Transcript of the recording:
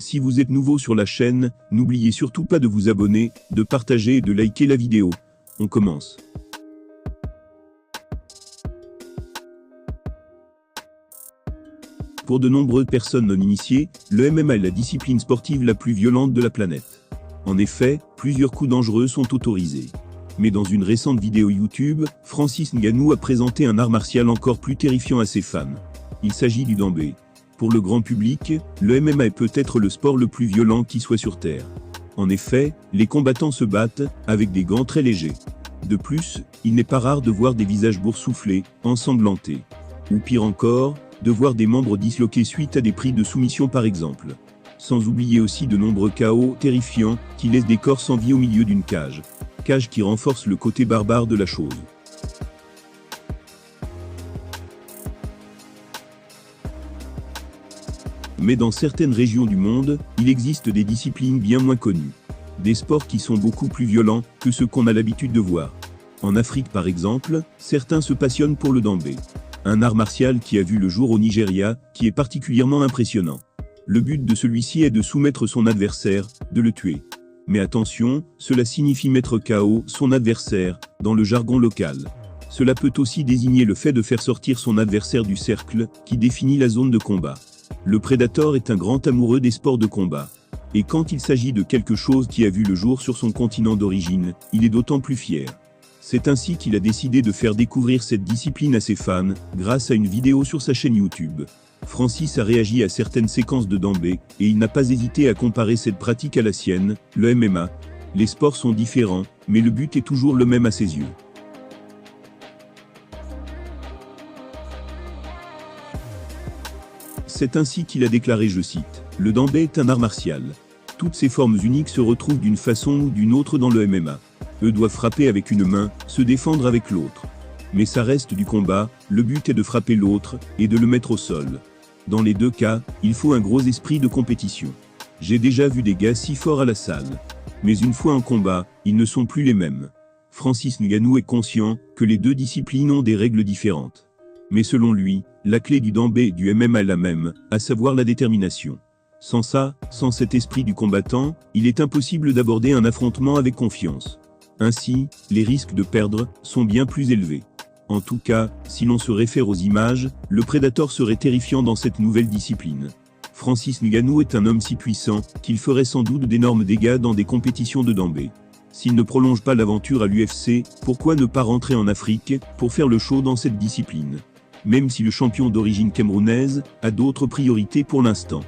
Si vous êtes nouveau sur la chaîne, n'oubliez surtout pas de vous abonner, de partager et de liker la vidéo. On commence. Pour de nombreuses personnes non initiées, le MMA est la discipline sportive la plus violente de la planète. En effet, plusieurs coups dangereux sont autorisés. Mais dans une récente vidéo YouTube, Francis Ngannou a présenté un art martial encore plus terrifiant à ses fans. Il s'agit du dambé. Pour le grand public, le MMA est peut-être le sport le plus violent qui soit sur Terre. En effet, les combattants se battent, avec des gants très légers. De plus, il n'est pas rare de voir des visages boursouflés, ensanglantés. Ou pire encore, de voir des membres disloqués suite à des prises de soumission par exemple. Sans oublier aussi de nombreux chaos terrifiants, qui laissent des corps sans vie au milieu d'une cage. Cage qui renforce le côté barbare de la chose. Mais dans certaines régions du monde, il existe des disciplines bien moins connues. Des sports qui sont beaucoup plus violents que ceux qu'on a l'habitude de voir. En Afrique par exemple, certains se passionnent pour le dambé. Un art martial qui a vu le jour au Nigeria, qui est particulièrement impressionnant. Le but de celui-ci est de soumettre son adversaire, de le tuer. Mais attention, cela signifie mettre KO son adversaire, dans le jargon local. Cela peut aussi désigner le fait de faire sortir son adversaire du cercle, qui définit la zone de combat. Le Predator est un grand amoureux des sports de combat. Et quand il s'agit de quelque chose qui a vu le jour sur son continent d'origine, il est d'autant plus fier. C'est ainsi qu'il a décidé de faire découvrir cette discipline à ses fans, grâce à une vidéo sur sa chaîne YouTube. Francis a réagi à certaines séquences de dambé, et il n'a pas hésité à comparer cette pratique à la sienne, le MMA. Les sports sont différents, mais le but est toujours le même à ses yeux. C'est ainsi qu'il a déclaré, je cite, « Le dambé est un art martial. Toutes ces formes uniques se retrouvent d'une façon ou d'une autre dans le MMA. Eux doivent frapper avec une main, se défendre avec l'autre. Mais ça reste du combat, le but est de frapper l'autre, et de le mettre au sol. Dans les deux cas, il faut un gros esprit de compétition. J'ai déjà vu des gars si forts à la salle. Mais une fois en combat, ils ne sont plus les mêmes. » Francis Ngannou est conscient que les deux disciplines ont des règles différentes. Mais selon lui, la clé du dambé et du MMA est la même, à savoir la détermination. Sans ça, sans cet esprit du combattant, il est impossible d'aborder un affrontement avec confiance. Ainsi, les risques de perdre sont bien plus élevés. En tout cas, si l'on se réfère aux images, le Predator serait terrifiant dans cette nouvelle discipline. Francis Ngannou est un homme si puissant qu'il ferait sans doute d'énormes dégâts dans des compétitions de dambé. S'il ne prolonge pas l'aventure à l'UFC, pourquoi ne pas rentrer en Afrique pour faire le show dans cette discipline? Même si le champion d'origine camerounaise a d'autres priorités pour l'instant.